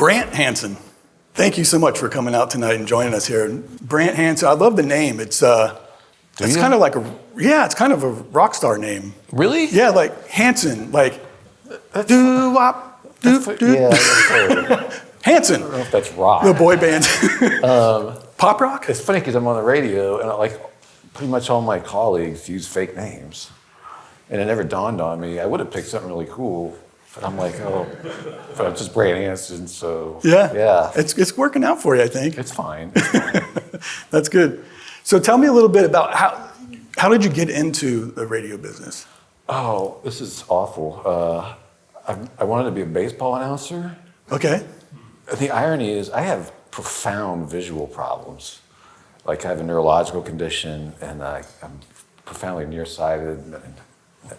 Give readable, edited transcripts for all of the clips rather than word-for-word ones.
Brant Hansen. Thank you so much for coming out tonight and joining us here. Brant Hansen, I love the name. It's kind of like it's kind of a rock star name. Really? Yeah, like Hansen, like doo-wop, doo-doo. Yeah, that's Hansen. I don't know if that's rock. The boy band. Pop rock? It's funny because I'm on the radio and pretty much all my colleagues use fake names. And it never dawned on me. I would have picked something really cool, but I'm like, but I'm just Brant Hansen, so. Yeah. It's working out for you, I think. It's fine. That's good. So tell me a little bit about how did you get into the radio business? Oh, this is awful. I wanted to be a baseball announcer. Okay. The irony is I have profound visual problems. Like I have a neurological condition and I'm profoundly nearsighted and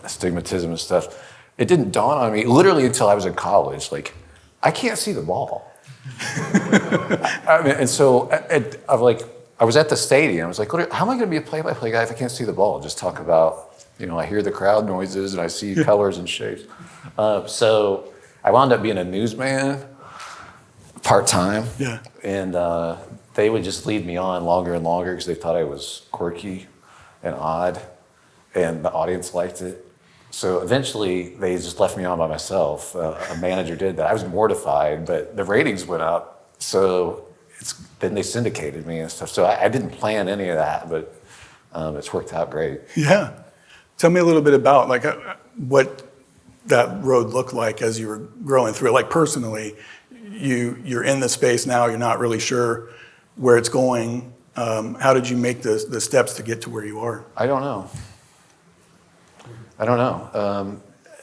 astigmatism and stuff. It didn't dawn on me literally until I was in college. Like, I can't see the ball. And so I was at the stadium. I was like, how am I going to be a play-by-play guy if I can't see the ball? Just talk about, I hear the crowd noises and I see colors and shapes. So I wound up being a newsman part-time. Yeah. And they would just lead me on longer and longer because they thought I was quirky and odd, and the audience liked it. So eventually, they just left me on by myself. A manager did that. I was mortified, but the ratings went up. So then they syndicated me and stuff. So I didn't plan any of that, but it's worked out great. Yeah. Tell me a little bit about what that road looked like as you were growing through it. Like personally, you're in the space now. You're not really sure where it's going. How did you make the steps to get to where you are? I don't know.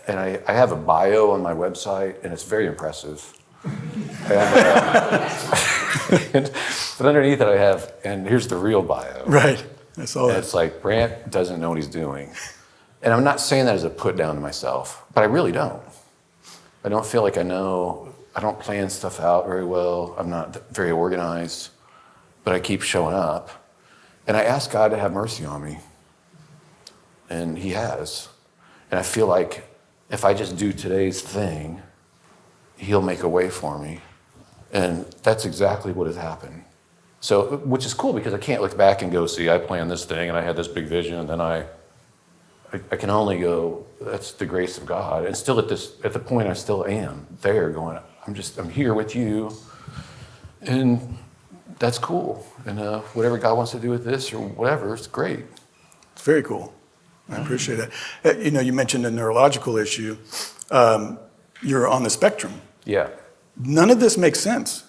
And I have a bio on my website, and it's very impressive. But underneath it I have, and here's the real bio. Right, I saw that. It's like, Brant doesn't know what he's doing. And I'm not saying that as a put down to myself, but I really don't. I don't feel like I know. I don't plan stuff out very well. I'm not very organized, but I keep showing up. And I ask God to have mercy on me. And he has. And I feel like if I just do today's thing, he'll make a way for me. And that's exactly what has happened. So, which is cool because I can't look back and go, see, I planned this thing and I had this big vision, and then I can only go, that's the grace of God. And still at the point I still am there going, I'm here with you. And that's cool. And whatever God wants to do with this or whatever, it's great. It's very cool. I appreciate that. You mentioned a neurological issue. You're on the spectrum. Yeah. None of this makes sense.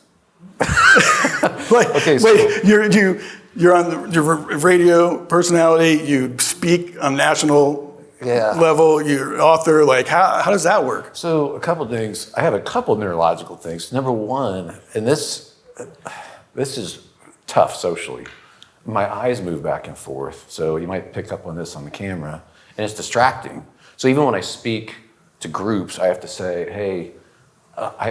You're on your radio personality. You speak on national level. You're author. Like, how does that work? So a couple things. I have a couple neurological things. Number one, and this is tough socially. My eyes move back and forth, so you might pick up on this on the camera, and it's distracting. So even when I speak to groups, I have to say, hey,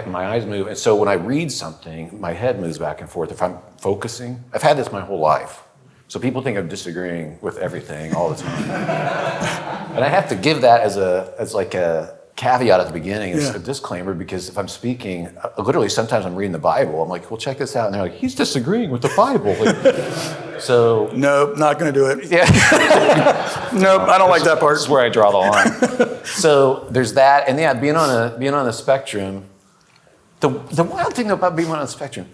my eyes move, and so when I read something, my head moves back and forth. If I'm focusing, I've had this my whole life. So people think I'm disagreeing with everything all the time. And I have to give that as like a caveat at the beginning, it's a disclaimer, because if I'm speaking, literally sometimes I'm reading the Bible, I'm like, well, check this out, and they're like, he's disagreeing with the Bible. So nope, not going to do it. Yeah. Nope, I don't like that part. This is where I draw the line. So there's that, and being on the spectrum. The wild thing about being on the spectrum,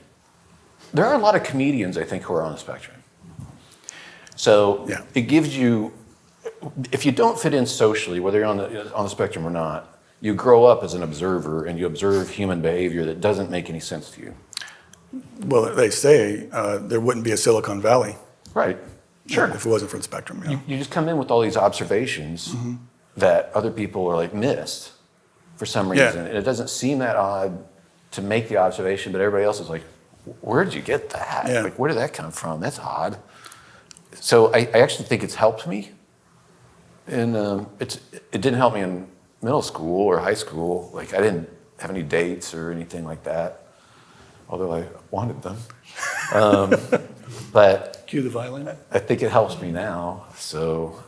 there are a lot of comedians I think who are on the spectrum. So it gives you, if you don't fit in socially, whether you're on the spectrum or not, you grow up as an observer and you observe human behavior that doesn't make any sense to you. Well, they say there wouldn't be a Silicon Valley. Right. Sure. If it wasn't for the spectrum. You just come in with all these observations that other people are like missed for some reason. And it doesn't seem that odd to make the observation, but everybody else is like, where'd you get that? Yeah. Like, where did that come from? That's odd. So I actually think it's helped me. And it didn't help me in middle school or high school. Like, I didn't have any dates or anything like that, although I wanted them. But cue the violin. I think it helps me now, so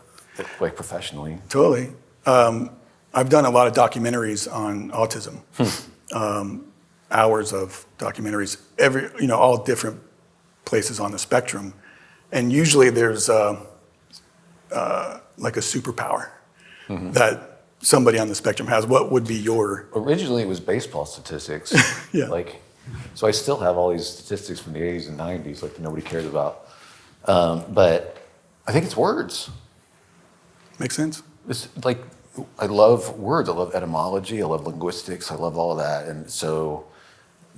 like professionally. Totally. I've done a lot of documentaries on autism. hours of documentaries, all different places on the spectrum, and usually there's like a superpower that somebody on the spectrum has. What would be your? Originally, it was baseball statistics. Yeah. So I still have all these statistics from the 80s and 90s, like nobody cares about. But I think it's words. Makes sense. It's like, I love words. I love etymology. I love linguistics. I love all of that. And so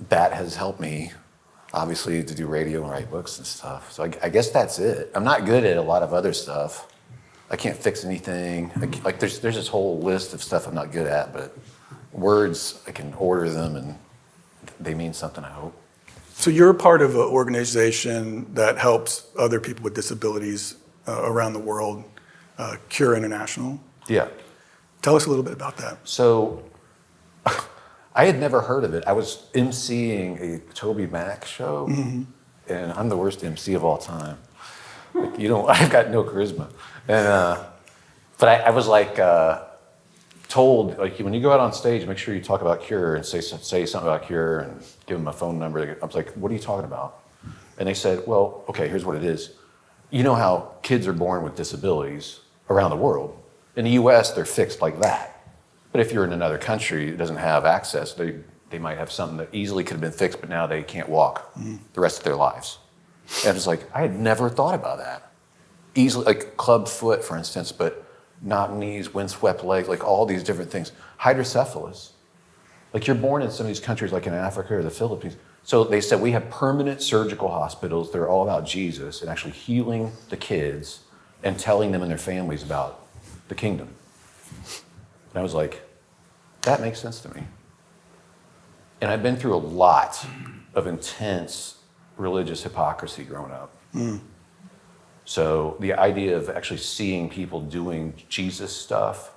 that has helped me, obviously, to do radio and write books and stuff. So I guess that's it. I'm not good at a lot of other stuff. I can't fix anything. Like there's this whole list of stuff I'm not good at, but words, I can order them and they mean something, I hope. So you're a part of an organization that helps other people with disabilities around the world, Cure International. Yeah. Tell us a little bit about that. So I had never heard of it. I was emceeing a Toby Mac show, and I'm the worst MC of all time. I've got no charisma. And but I was told, when you go out on stage, make sure you talk about Cure and say something about Cure and give them a phone number. I was like, what are you talking about? And they said, well, okay, here's what it is. You know how kids are born with disabilities around the world. In the US, they're fixed like that. But if you're in another country that doesn't have access, they might have something that easily could have been fixed, but now they can't walk the rest of their lives. And I was like, I had never thought about that. Easily, like club foot, for instance, but knock knees, windswept legs, like all these different things. Hydrocephalus. Like you're born in some of these countries like in Africa or the Philippines. So they said we have permanent surgical hospitals that are all about Jesus and actually healing the kids and telling them and their families about the kingdom. And I was like, that makes sense to me. And I've been through a lot of intense religious hypocrisy growing up. So the idea of actually seeing people doing Jesus stuff,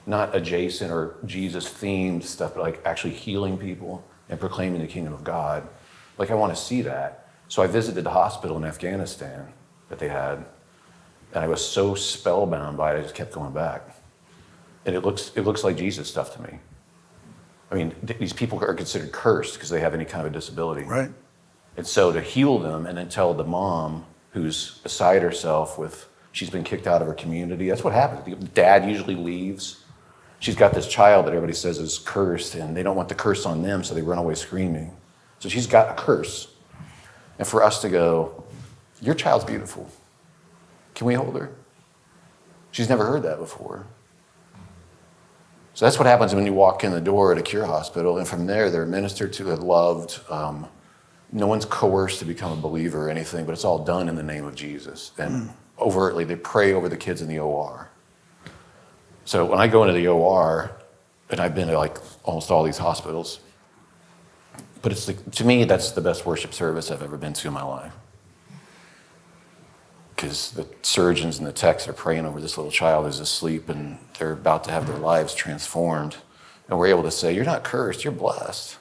not adjacent or Jesus-themed stuff, but like actually healing people and proclaiming the kingdom of God, I want to see that. So I visited the hospital in Afghanistan that they had, and I was so spellbound by it, I just kept going back. And it looks like Jesus stuff to me. I mean, these people are considered cursed because they have any kind of a disability. Right. And so to heal them and then tell the mom who's beside herself she's been kicked out of her community. That's what happens. The dad usually leaves. She's got this child that everybody says is cursed, and they don't want the curse on them, so they run away screaming. So she's got a curse. And for us to go, your child's beautiful. Can we hold her? She's never heard that before. So that's what happens when you walk in the door at a Cure hospital, and from there they're ministered to and loved. No one's coerced to become a believer or anything, but it's all done in the name of Jesus. And overtly, they pray over the kids in the OR. So when I go into the OR, and I've been to almost all these hospitals, but to me, that's the best worship service I've ever been to in my life. Because the surgeons and the techs are praying over this little child who's asleep, and they're about to have their lives transformed. And we're able to say, you're not cursed, you're blessed.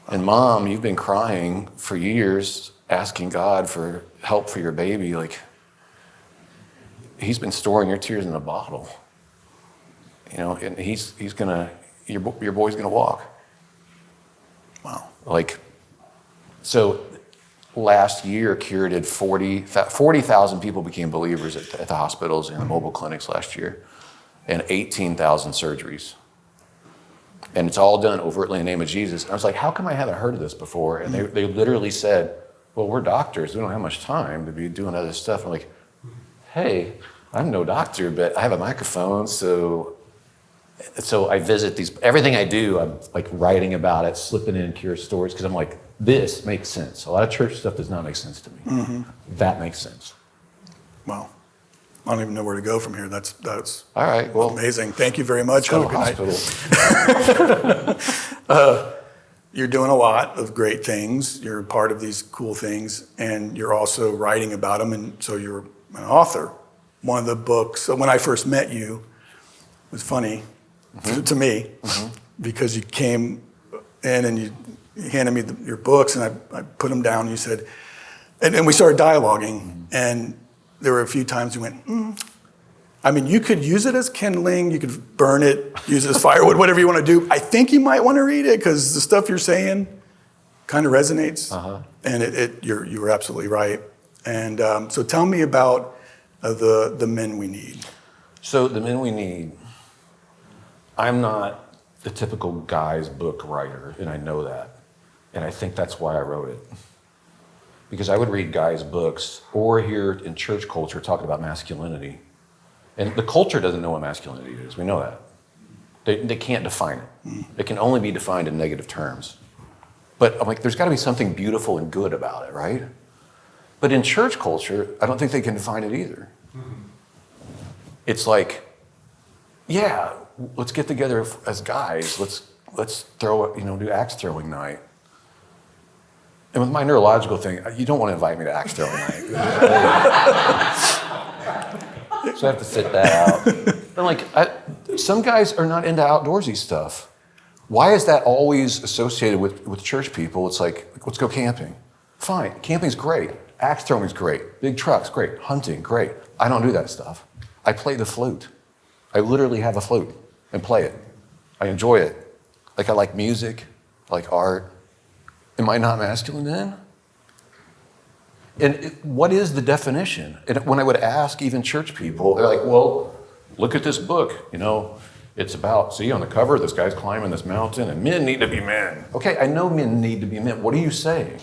And mom, you've been crying for years, asking God for help for your baby. He's been storing your tears in a bottle. And he's gonna, your boy's gonna walk. Wow. So last year, Cure did 40,000 people became believers at the hospitals and the mobile clinics last year, and 18,000 surgeries. And it's all done overtly in the name of Jesus. And I was like, how come I haven't heard of this before? And they literally said, well, we're doctors. We don't have much time to be doing other stuff. I'm like, hey, I'm no doctor, but I have a microphone. So I visit everything I do, I'm writing about it, slipping in Cure stories, because I'm like, this makes sense. A lot of church stuff does not make sense to me. That makes sense. Wow. I don't even know where to go from here. That's all right. Well, amazing. Thank you very much. Have a good night. You're doing a lot of great things. You're part of these cool things, and you're also writing about them. And so you're an author. One of the books. So when I first met you, it was funny to me because you came in and you handed me your books, and I put them down. And you said, and we started dialoguing, and there were a few times you went, I mean, you could use it as kindling, you could burn it, use it as firewood, whatever you want to do. I think you might want to read it because the stuff you're saying kind of resonates. And you were absolutely right. And so tell me about the men we need. So the men we need, I'm not the typical guy's book writer, and I know that. And I think that's why I wrote it. Because I would read guys' books or hear in church culture talking about masculinity. And the culture doesn't know what masculinity is. We know that. They can't define it. It can only be defined in negative terms. But I'm like, there's got to be something beautiful and good about it, right? But in church culture, I don't think they can define it either. It's like, yeah, let's get together as guys. Let's throw, do axe throwing night. And with my neurological thing, you don't want to invite me to axe throwing night. So I have to sit that out. But like, some guys are not into outdoorsy stuff. Why is that always associated with church people? It's like, let's go camping. Fine, camping's great. Axe throwing's great. Big trucks, great. Hunting, great. I don't do that stuff. I play the flute. I literally have a flute and play it. I enjoy it. Like I like music, I like art. Am I not masculine then? And what is the definition? And when I would ask even church people, they're like, well, look at this book. It's about, see on the cover, this guy's climbing this mountain and men need to be men. Okay, I know men need to be men. What are you saying?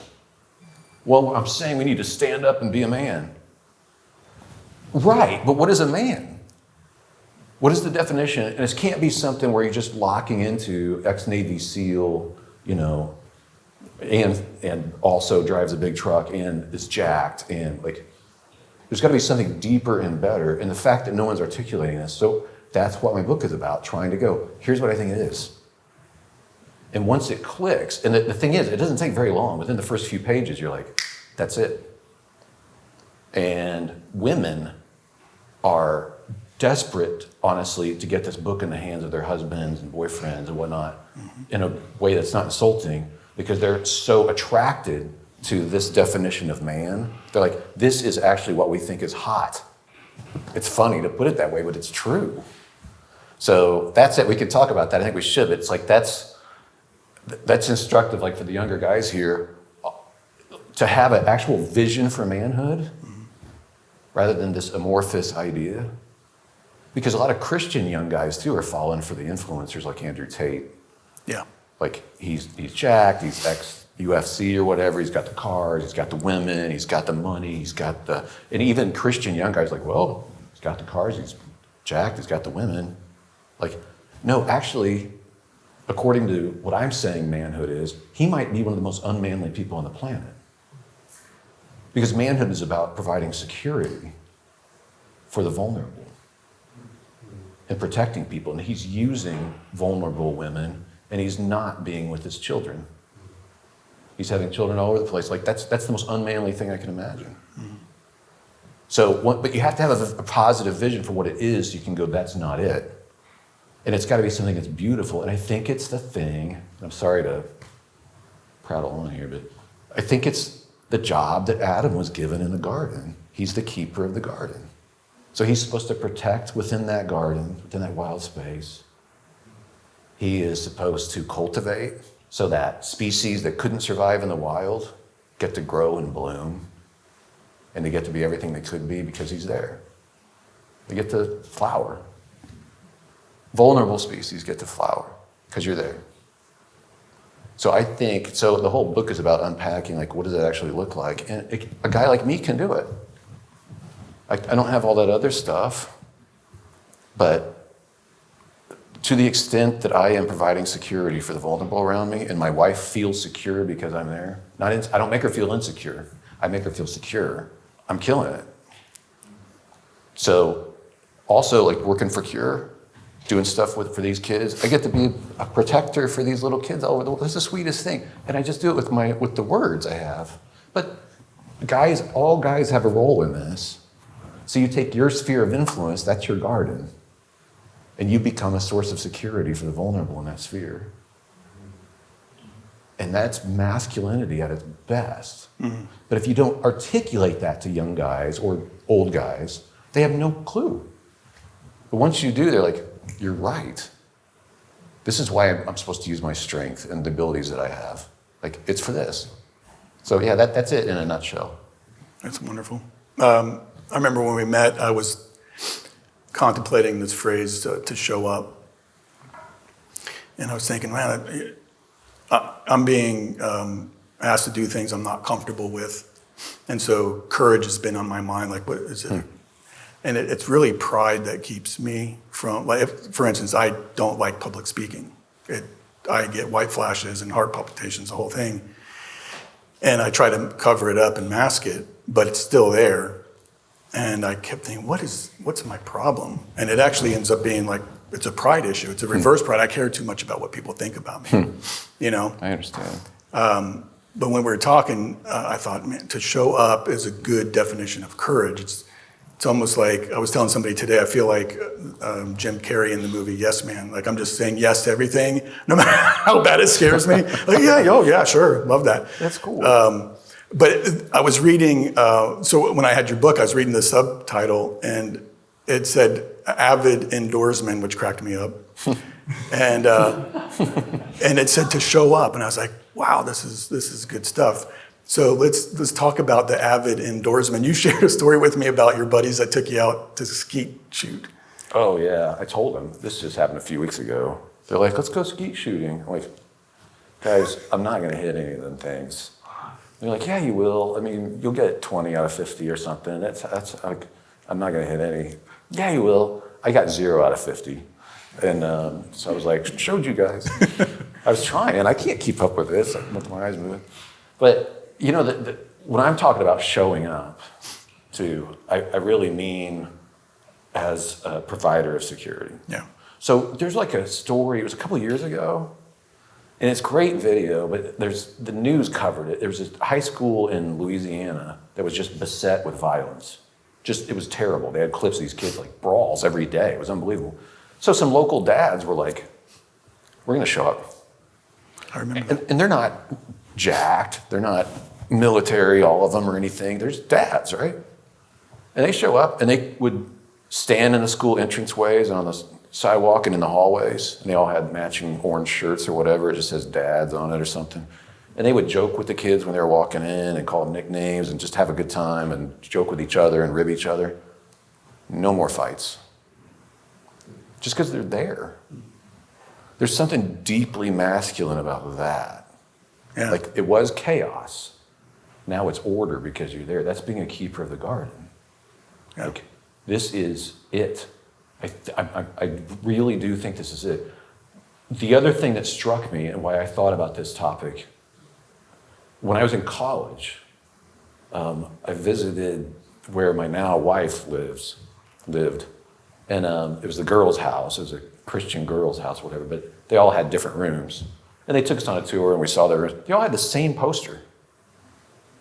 Well, I'm saying we need to stand up and be a man. Right, but what is a man? What is the definition? And it can't be something where you're just locking into ex-Navy SEAL, and also drives a big truck and is jacked, and like there's got to be something deeper and better. And the fact that no one's articulating this, so that's what my book is about, trying to go, here's what I think it is. And once it clicks, and the thing is, it doesn't take very long. Within the first few pages, you're like, that's it. And women are desperate, honestly, to get this book in the hands of their husbands and boyfriends and whatnot in a way that's not insulting, because they're so attracted to this definition of man. They're like, this is actually what we think is hot. It's funny to put it that way, but it's true. So that's it. We could talk about that. I think we should. But it's like that's instructive, like for the younger guys here, to have an actual vision for manhood rather than this amorphous idea. Because a lot of Christian young guys too are falling for the influencers like Andrew Tate. Yeah. Like he's jacked, he's ex-UFC or whatever, he's got the cars, he's got the women, he's got the money, and even Christian young guys like, well, he's got the cars, he's jacked, he's got the women. Like, no, actually, according to what I'm saying manhood is, he might be one of the most unmanly people on the planet. Because manhood is about providing security for the vulnerable and protecting people. And he's using vulnerable women, and he's not being with his children. He's having children all over the place. Like that's the most unmanly thing I can imagine. So, but you have to have a positive vision for what it is. So you can go, that's not it. And it's got to be something that's beautiful. And I think it's the thing, and I'm sorry to prattle on here, but I think it's the job that Adam was given in the garden. He's the keeper of the garden. So he's supposed to protect within that garden, within that wild space. He is supposed to cultivate so that species that couldn't survive in the wild get to grow and bloom, and they get to be everything they could be because he's there. They get to flower. Vulnerable species get to flower because you're there. So I think, the whole book is about unpacking, like, what does it actually look like? And a guy like me can do it. I don't have all that other stuff, but to the extent that I am providing security for the vulnerable around me, and my wife feels secure because I'm there, I don't make her feel insecure. I make her feel secure. I'm killing it. So also, like, working for Cure, doing stuff for these kids, I get to be a protector for these little kids all over the world. That's the sweetest thing. And I just do it with the words I have. But all guys have a role in this. So you take your sphere of influence, that's your garden. And you become a source of security for the vulnerable in that sphere. And that's masculinity at its best. Mm-hmm. But if you don't articulate that to young guys or old guys, they have no clue. But once you do, they're like, you're right. This is why I'm supposed to use my strength and the abilities that I have. Like, it's for this. So yeah, that's it in a nutshell. That's wonderful. I remember when we met, I was contemplating this phrase, to show up. And I was thinking, man, I'm being asked to do things I'm not comfortable with. And so courage has been on my mind, like, what is it? And it's really pride that keeps me from, like, for instance, I don't like public speaking. I get white flashes and heart palpitations, the whole thing. And I try to cover it up and mask it, but it's still there. And I kept thinking, what's my problem? And it actually ends up being like, it's a pride issue. It's a reverse pride. I care too much about what people think about me, you know? I understand. But when we were talking, I thought, man, to show up is a good definition of courage. It's almost like, I was telling somebody today, I feel like Jim Carrey in the movie Yes Man. Like, I'm just saying yes to everything, no matter how bad it scares me. Like, yeah, sure, love that. That's cool. But I was reading, so when I had your book, I was reading the subtitle, and it said avid indoorsman, which cracked me up. And it said to show up, and I was like, wow, this is good stuff. So let's talk about the avid indoorsman. You shared a story with me about your buddies that took you out to skeet shoot. Oh yeah, I told them. This just happened a few weeks ago. They're like, let's go skeet shooting. I'm like, guys, I'm not gonna hit any of them things. They're like, yeah, you will. I mean, you'll get 20 out of 50 or something. That's like, I'm not gonna hit any. Yeah, you will. I got 0 out of 50. And so I was like, showed you guys. I was trying, and I can't keep up with this with my eyes moving. But, you know, when I'm talking about showing up, too, I really mean as a provider of security. Yeah. So there's like a story, it was a couple of years ago, and it's great video, but the news covered it. There was a high school in Louisiana that was just beset with violence. It was terrible. They had clips of these kids like brawls every day. It was unbelievable. So some local dads were like, we're gonna show up. I remember. And they're not jacked. They're not military, all of them or anything. They're just dads, right? And they show up and they would stand in the school entranceways and on the sidewalk and in the hallways. And they all had matching orange shirts or whatever. It just says dads on it or something. And they would joke with the kids when they were walking in and call them nicknames and just have a good time and joke with each other and rib each other. No more fights. Just because they're there. There's something deeply masculine about that. Yeah. Like, it was chaos. Now it's order because you're there. That's being a keeper of the garden. Yeah. Like, this is it. I really do think this is it. The other thing that struck me and why I thought about this topic, when I was in college, I visited where my now wife lived. And it was the girls' house. It was a Christian girls' house, whatever, but they all had different rooms. And they took us on a tour and we saw their rooms. They all had the same poster.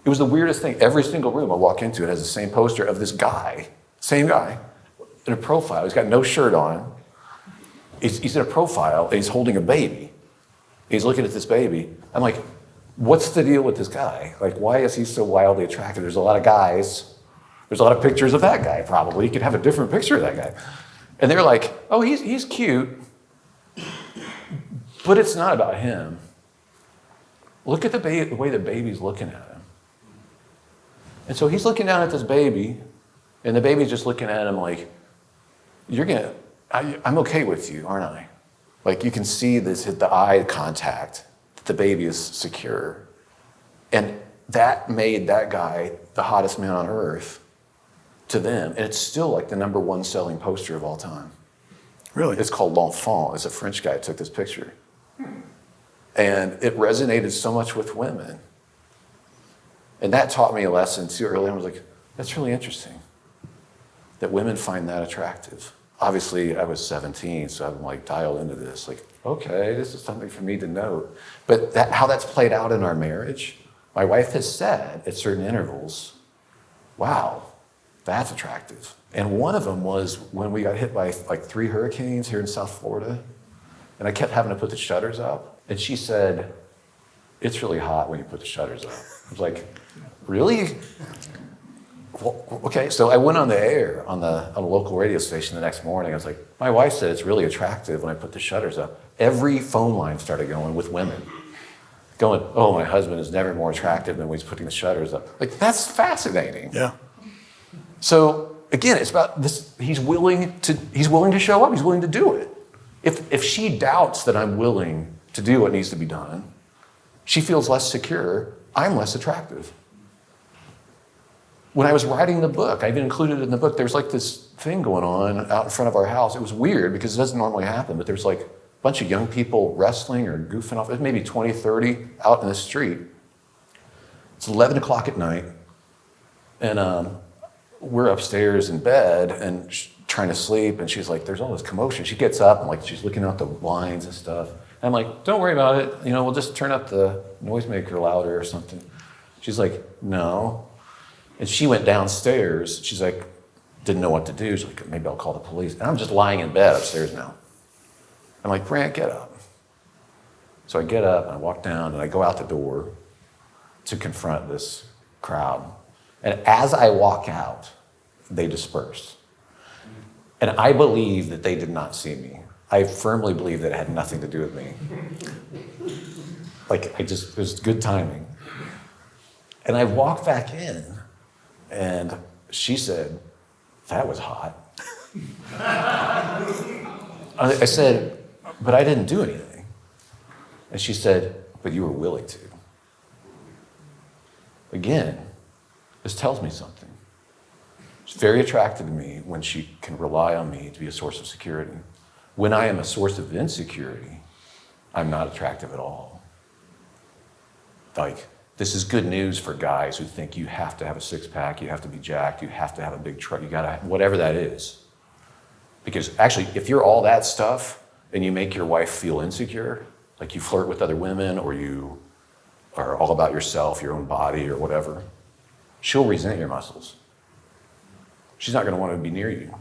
It was the weirdest thing. Every single room I walk into, it has the same poster of this guy, same guy, in a profile. He's got no shirt on. He's in a profile and he's holding a baby. He's looking at this baby. I'm like, what's the deal with this guy? Like, why is he so wildly attractive? There's a lot of guys. There's a lot of pictures of that guy, probably. You could have a different picture of that guy. And they're like, oh, he's cute, but it's not about him. Look at the way the baby's looking at him. And so he's looking down at this baby, and the baby's just looking at him like, I'm okay with you, aren't I? Like, you can see this, the eye contact, that the baby is secure. And that made that guy the hottest man on earth to them. And it's still like the #1 selling poster of all time. Really? It's called L'Enfant. It's a French guy who took this picture. And it resonated so much with women. And that taught me a lesson too early on. I was like, that's really interesting that women find that attractive. Obviously, I was 17, so I'm like dialed into this. Like, okay, this is something for me to note. But how that's played out in our marriage, my wife has said at certain intervals, wow, that's attractive. And one of them was when we got hit by like 3 hurricanes here in South Florida, and I kept having to put the shutters up. And she said, it's really hot when you put the shutters up. I was like, really? well, okay, so I went on the air on a local radio station the next morning. I was like, my wife said it's really attractive when I put the shutters up. Every phone line started going with women. Going, oh, my husband is never more attractive than when he's putting the shutters up. Like, that's fascinating. Yeah. So again, it's about this. He's willing to show up. He's willing to do it. If she doubts that I'm willing to do what needs to be done, she feels less secure. I'm less attractive. When I was writing the book, I even included it in the book, there's like this thing going on out in front of our house. It was weird because it doesn't normally happen, but there's like a bunch of young people wrestling or goofing off. It was maybe 20, 30 out in the street. It's 11 o'clock at night, and we're upstairs in bed and trying to sleep, and she's like, there's all this commotion. She gets up and like she's looking out the blinds and stuff. And I'm like, don't worry about it. You know, we'll just turn up the noisemaker louder or something. She's like, no. And she went downstairs. She's like, didn't know what to do. She's like, maybe I'll call the police. And I'm just lying in bed upstairs now. I'm like, Brant, get up. So I get up and I walk down and I go out the door to confront this crowd. And as I walk out, they disperse. And I believe that they did not see me. I firmly believe that it had nothing to do with me. Like, it was good timing. And I walked back in, and she said, that was hot. I said, but I didn't do anything. And she said, but you were willing to. Again, this tells me something. She's very attracted to me when she can rely on me to be a source of security. When I am a source of insecurity, I'm not attractive at all. Like, this is good news for guys who think you have to have a six-pack, you have to be jacked, you have to have a big truck, you gotta, whatever that is. Because actually, if you're all that stuff and you make your wife feel insecure, like you flirt with other women or you are all about yourself, your own body or whatever, she'll resent your muscles. She's not gonna want to be near you.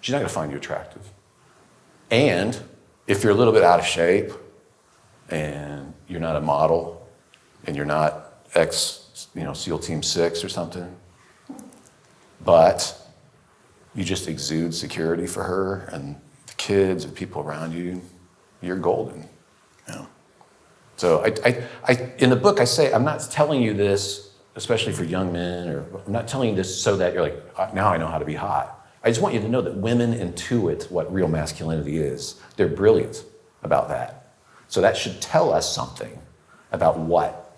She's not gonna find you attractive. And if you're a little bit out of shape and you're not a model and you're not SEAL Team 6 or something, but you just exude security for her and the kids and people around you, you're golden. Yeah. So I in the book I say, I'm not telling you this, especially for young men, or I'm not telling you this so that you're like, now I know how to be hot. I just want you to know that women intuit what real masculinity is. They're brilliant about that. So that should tell us something about what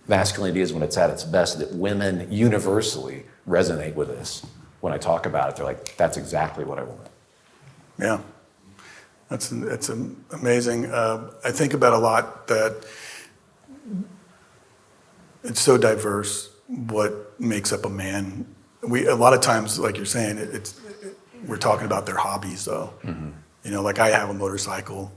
masculinity is when it's at its best, that women universally resonate with this. When I talk about it, they're like, that's exactly what I want. Yeah, that's amazing. I think about a lot that it's so diverse what makes up a man. A lot of times, like you're saying, we're talking about their hobbies, though. Mm-hmm. You know, like I have a motorcycle.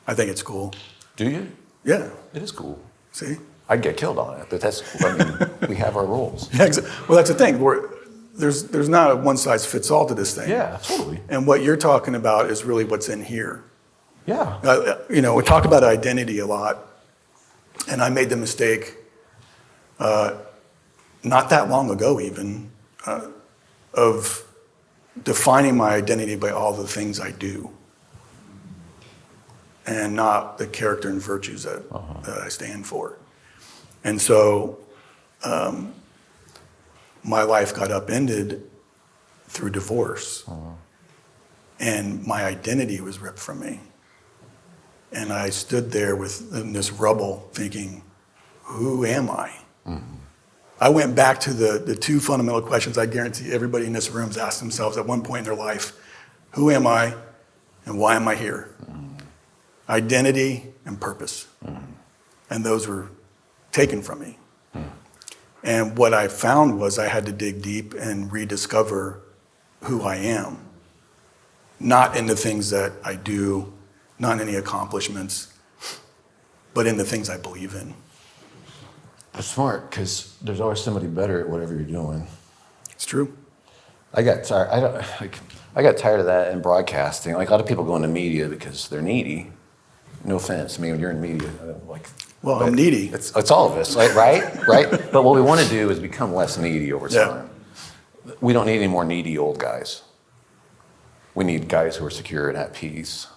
I think it's cool. Do you? Yeah. It is cool. See? I'd get killed on it, but we have our rules. Yeah, well, that's the thing. There's not a one-size-fits-all to this thing. Yeah, totally. And what you're talking about is really what's in here. Yeah. We talk about identity a lot, and I made the mistake not that long ago even of defining my identity by all the things I do and not the character and virtues that I stand for. And so my life got upended through divorce. And my identity was ripped from me. And I stood there in this rubble thinking, who am I? Mm-hmm. I went back to the two fundamental questions I guarantee everybody in this room has asked themselves at one point in their life. Who am I and why am I here? Mm-hmm. Identity and purpose. Mm-hmm. And those were taken from me. Mm-hmm. And what I found was I had to dig deep and rediscover who I am. Not in the things that I do, not in any accomplishments, but in the things I believe in. That's smart, because there's always somebody better at whatever you're doing. It's true. I got tired. I got tired of that in broadcasting. Like a lot of people go into media because they're needy. No offense. I mean, when you're in media, well, I'm needy. It's all of us, right? Right. But what we want to do is become less needy over time. we don't need any more needy old guys. We need guys who are secure and at peace.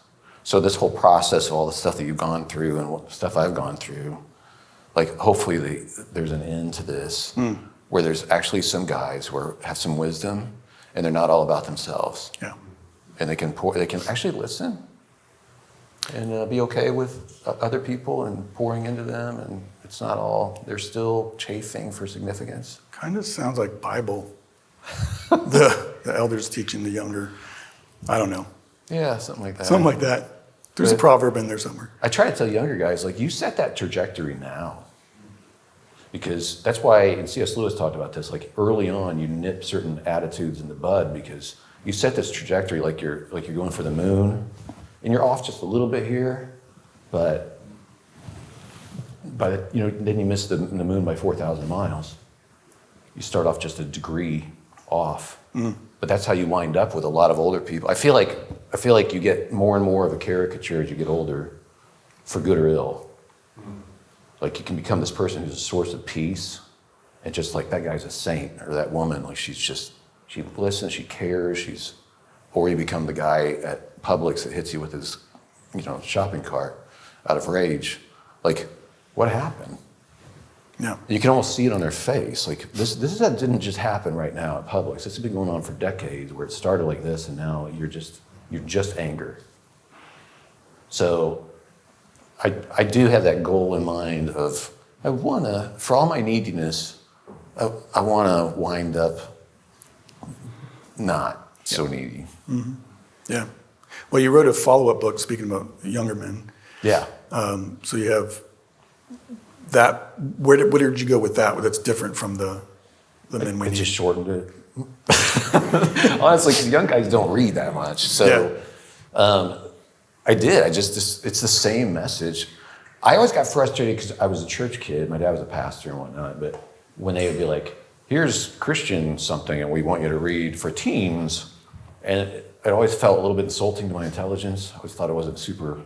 So this whole process of all the stuff that you've gone through and what stuff I've gone through, like hopefully there's an end to this where there's actually some guys who have some wisdom and they're not all about themselves. Yeah. And they can actually listen and be okay with other people and pouring into them. And it's not all, they're still chafing for significance. Kind of sounds like Bible. the elders teaching the younger. I don't know. Yeah, something like that. Something like that. There's a proverb in there somewhere. I try to tell younger guys, like, you set that trajectory now. Because that's why, and C.S. Lewis talked about this, like early on you nip certain attitudes in the bud because you set this trajectory like you're going for the moon and you're off just a little bit here, but then you miss the moon by 4,000 miles. You start off just a degree off. But that's how you wind up with a lot of older people. I feel like you get more and more of a caricature as you get older, for good or ill. Like you can become this person who's a source of peace, and just like that guy's a saint, or that woman, like she listens, she cares, or you become the guy at Publix that hits you with his, shopping cart out of rage. Like, what happened? Yeah. You can almost see it on their face. Like this didn't just happen right now at Publix. This has been going on for decades, where it started like this, and now you're just anger. So I do have that goal in mind of for all my neediness, I want to wind up not so needy. Mm-hmm. Yeah. Well, you wrote a follow-up book speaking about younger men. Yeah. So you have that. Where did you go with that? That's different from the men we need. Just shortened it. Honestly, because young guys don't read that much. So I did. It's the same message. I always got frustrated because I was a church kid. My dad was a pastor and whatnot. But when they would be like, here's Christian something and we want you to read for teens. And it always felt a little bit insulting to my intelligence. I always thought I wasn't super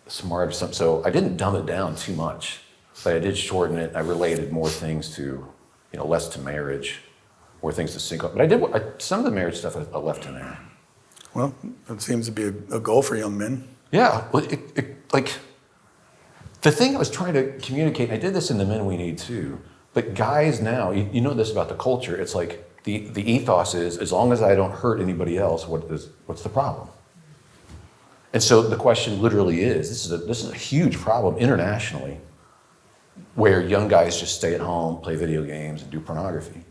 smart or something. So I didn't dumb it down too much. But I did shorten it. I related more things to, less to marriage, more things to single. But some of the marriage stuff I left in there. Well, that seems to be a goal for young men. Yeah, well, the thing I was trying to communicate, and I did this in the Men We Need too, but guys now, you know this about the culture, it's like the ethos is, as long as I don't hurt anybody else, what's the problem? And so the question literally is, this is a huge problem internationally, where young guys just stay at home, play video games, and do pornography.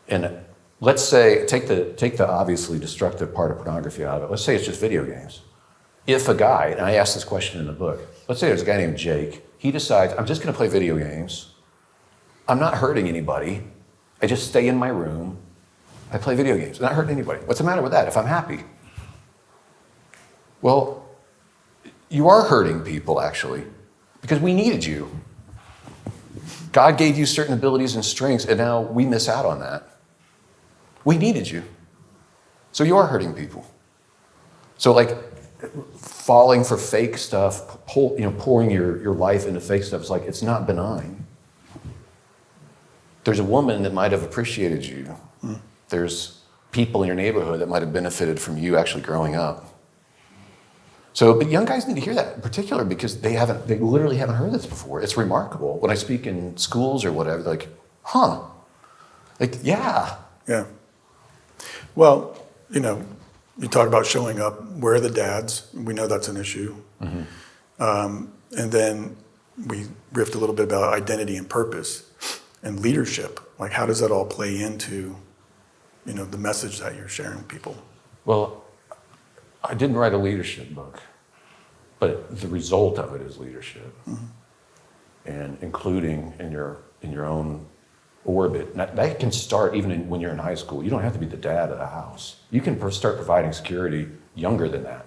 And let's say, take the obviously destructive part of pornography out of it. Let's say it's just video games. If a guy, and I asked this question in the book, let's say there's a guy named Jake, he decides, I'm just gonna play video games. I'm not hurting anybody. I just stay in my room. I play video games. I'm not hurting anybody. What's the matter with that if I'm happy? Well, you are hurting people actually, because we needed you. God gave you certain abilities and strengths, and now we miss out on that. We needed you. So you are hurting people. So like falling for fake stuff, pouring your life into fake stuff, it's not benign. There's a woman that might have appreciated you. There's people in your neighborhood that might have benefited from you actually growing up. So, but young guys need to hear that in particular because they literally haven't heard this before. It's remarkable. When I speak in schools or whatever, they're like, huh? Like, yeah. Yeah. Well, you talk about showing up. Where are the dads? We know that's an issue. Mm-hmm. And then we riffed a little bit about identity and purpose and leadership. Like, how does that all play into, the message that you're sharing with people? Well, I didn't write a leadership book, but the result of it is leadership, and including in your own orbit. That can start even when you're in high school. You don't have to be the dad of the house. You can start providing security younger than that.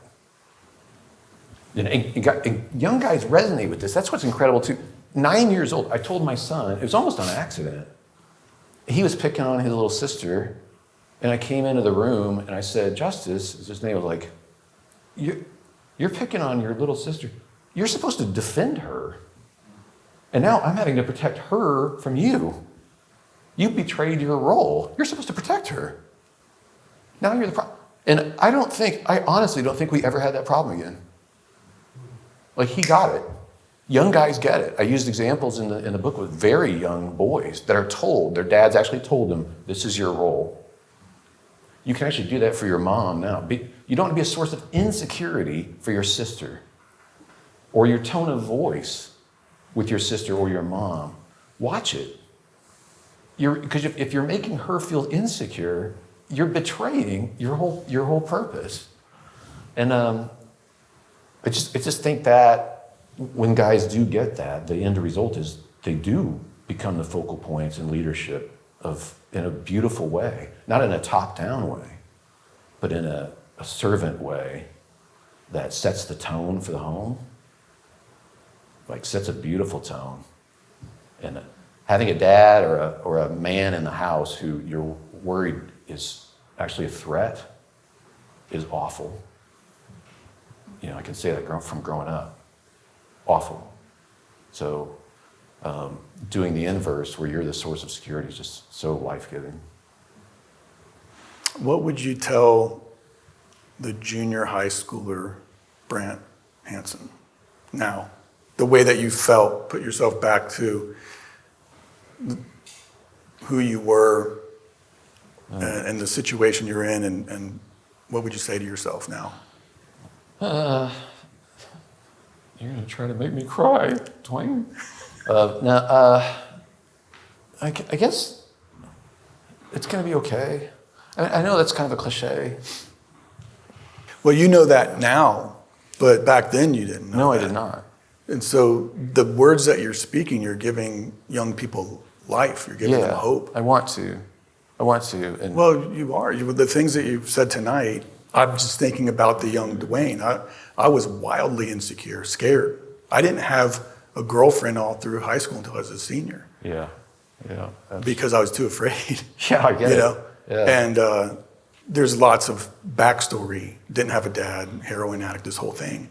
And young guys resonate with this. That's what's incredible too. 9 years old, I told my son, it was almost on accident. He was picking on his little sister, and I came into the room and I said, Justice, his name was like, you're picking on your little sister. You're supposed to defend her. And now I'm having to protect her from you. You betrayed your role. You're supposed to protect her. Now you're the problem. And I honestly don't think we ever had that problem again. Like, he got it. Young guys get it. I used examples in the book with very young boys that are told, their dads actually told them, this is your role. You can actually do that for your mom now. You don't want to be a source of insecurity for your sister or your tone of voice with your sister or your mom. Watch it. Because if you're making her feel insecure, you're betraying your whole purpose. And I just think that when guys do get that, the end result is they do become the focal points in leadership in a beautiful way, not in a top-down way, but in a servant way that sets the tone for the home, like sets a beautiful tone. And having a dad or a man in the house who you're worried is actually a threat is awful. I can say that from growing up. Awful. So doing the inverse, where you're the source of security, is just so life-giving. What would you tell the junior high schooler Brant Hansen now? The way that you felt, put yourself back to who you were and the situation you're in, and what would you say to yourself now? You're going to try to make me cry, Dwayne. I guess it's going to be okay. I know that's kind of a cliche. Well, you know that now, but back then you didn't know that. I did not. And so the words that you're speaking, you're giving young people life. You're giving them hope. I want to. And well, you are. The things that you've said tonight, I'm just thinking about the young Dwayne. I was wildly insecure, scared. I didn't have a girlfriend all through high school until I was a senior. Yeah. Because I was too afraid. Yeah, I get it. Yeah. And there's lots of backstory. Didn't have a dad, heroin addict, this whole thing.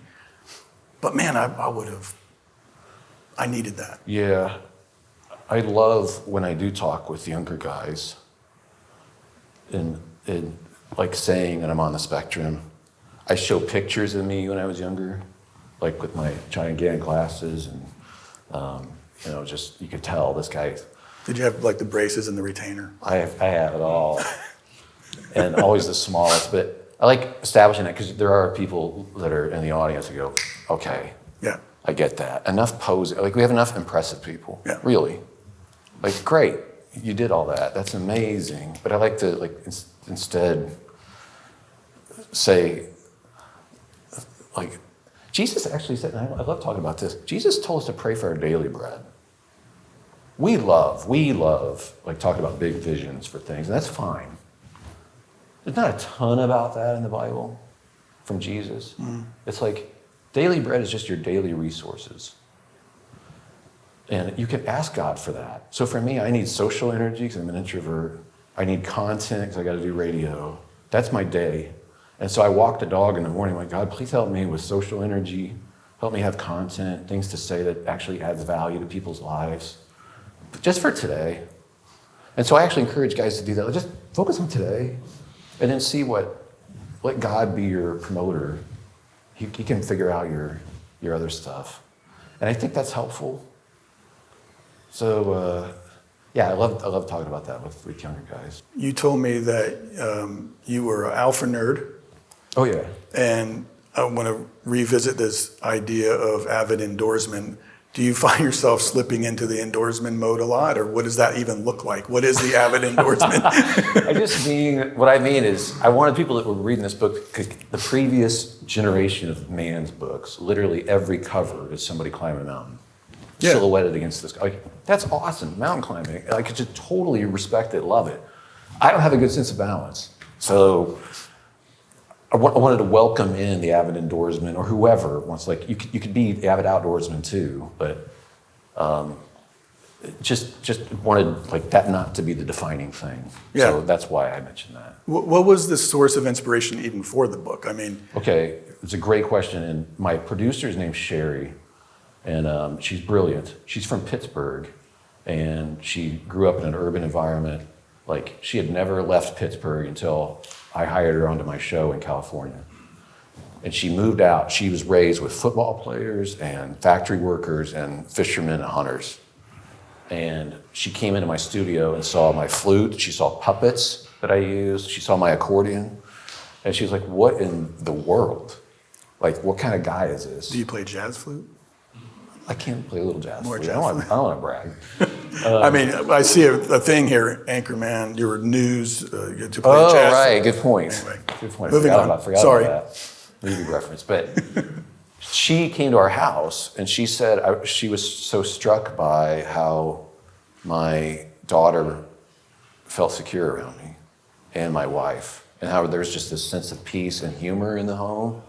But man, I needed that. Yeah. I love when I do talk with younger guys and like saying that I'm on the spectrum. I show pictures of me when I was younger, like with my gigantic glasses and, just, you could tell this guy. Did you have like the braces and the retainer? I have it all. And always the smallest, but I like establishing that because there are people that are in the audience who go, okay, yeah, I get that. Enough posing, like we have enough impressive people, really. Like, great, you did all that. That's amazing. But I like to instead say, like, Jesus actually said, and I love talking about this, Jesus told us to pray for our daily bread. We love, like, talking about big visions for things, and that's fine. There's not a ton about that in the Bible from Jesus. It's like, daily bread is just your daily resources. And you can ask God for that. So for me, I need social energy because I'm an introvert. I need content because I got to do radio. That's my day. And so I walk the dog in the morning, like, God, please help me with social energy. Help me have content, things to say that actually adds value to people's lives. But just for today. And so I actually encourage guys to do that. Just focus on today and then let God be your promoter. He can figure out your other stuff. And I think that's helpful. So, I love talking about that with younger guys. You told me that you were an alpha nerd. Oh, yeah. And I want to revisit this idea of avid endorsement. Do you find yourself slipping into the endorsement mode a lot, or what does that even look like? What is the avid endorsement? What I mean is, I wanted people that were reading this book, because the previous generation of man's books, literally every cover is somebody climbing a mountain. Silhouetted against this. Like, that's awesome, mountain climbing. I could just totally respect it, love it. I don't have a good sense of balance. So I wanted to welcome in the avid indoorsman or whoever wants, like, you could be the avid outdoorsman too, but just wanted, like, that not to be the defining thing. Yeah. So that's why I mentioned that. What was the source of inspiration even for the book? I mean... Okay, it's a great question. And my producer's name's Sherry. And she's brilliant. She's from Pittsburgh, And she grew up in an urban environment. Like, she had never left Pittsburgh until I hired her onto my show in California. And she moved out. She was raised with football players and factory workers and fishermen and hunters. And she came into my studio and saw my flute. She saw puppets that I used. She saw my accordion. And she was like, what in the world? Like, what kind of guy is this? Do you play jazz flute? I can't play a little jazz More flute. jazz I don't want to brag. I mean, I see a thing here, Anchorman, your news, you get to play jazz. Oh, right. flute. Good point. Anyway, Good point. moving on. Forgot Sorry. about that movie reference. But she came to our house, and she said she was so struck by how my daughter felt secure around me and my wife, and how there's just this sense of peace and humor in the home.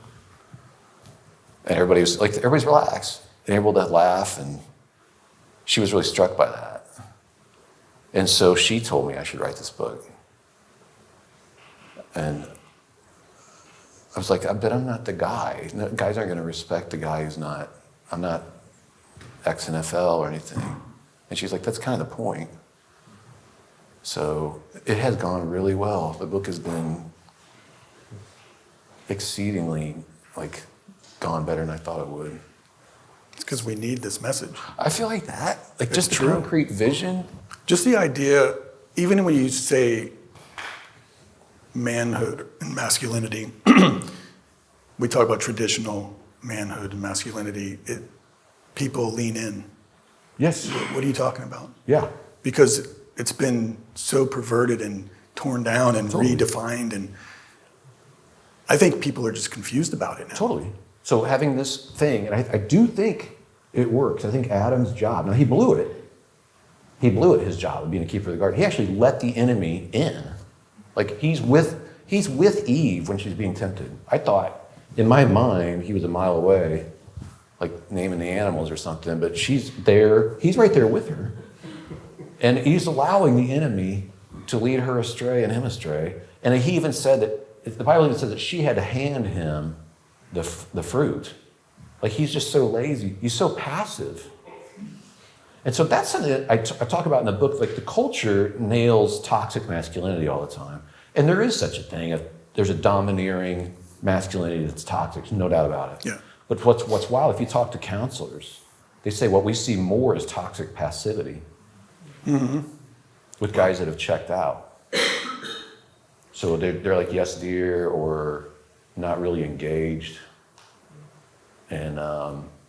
And everybody's relaxed and able to laugh, and she was really struck by that. And so she told me I should write this book. And I was like, but I'm not the guy. No, guys aren't going to respect the guy I'm not ex-NFL or anything. And she's like, that's kind of the point. So it has gone really well. The book has been exceedingly, gone better than I thought it would. It's because we need this message. I feel like that. Like, just the true. concrete vision. Just the idea, even when you say manhood and masculinity, we talk about traditional manhood and masculinity, people lean in. Yes. What are you talking about? Yeah. Because it's been so perverted and torn down and Totally. redefined, and I think people are just confused about it now. Totally. So having this thing, and I do think it works. I think Adam's job, now he blew it. He blew it, his job of being a keeper of the garden. He actually let the enemy in. Like, he's with Eve when she's being tempted. I thought, in my mind, he was a mile away, like naming the animals or something, but she's there, he's right there with her. And he's allowing the enemy to lead her astray and him astray. And he even said that, the Bible even says that she had to hand him the fruit. Like, he's just so lazy. He's so passive. And so that's something that I talk about in the book. Like, the culture nails toxic masculinity all the time. And there is such a thing. There's a domineering masculinity that's toxic, no doubt about it. Yeah. But what's wild, if you talk to counselors, they say what we see more is toxic passivity with guys that have checked out. So they're like, yes, dear, or not really engaged. And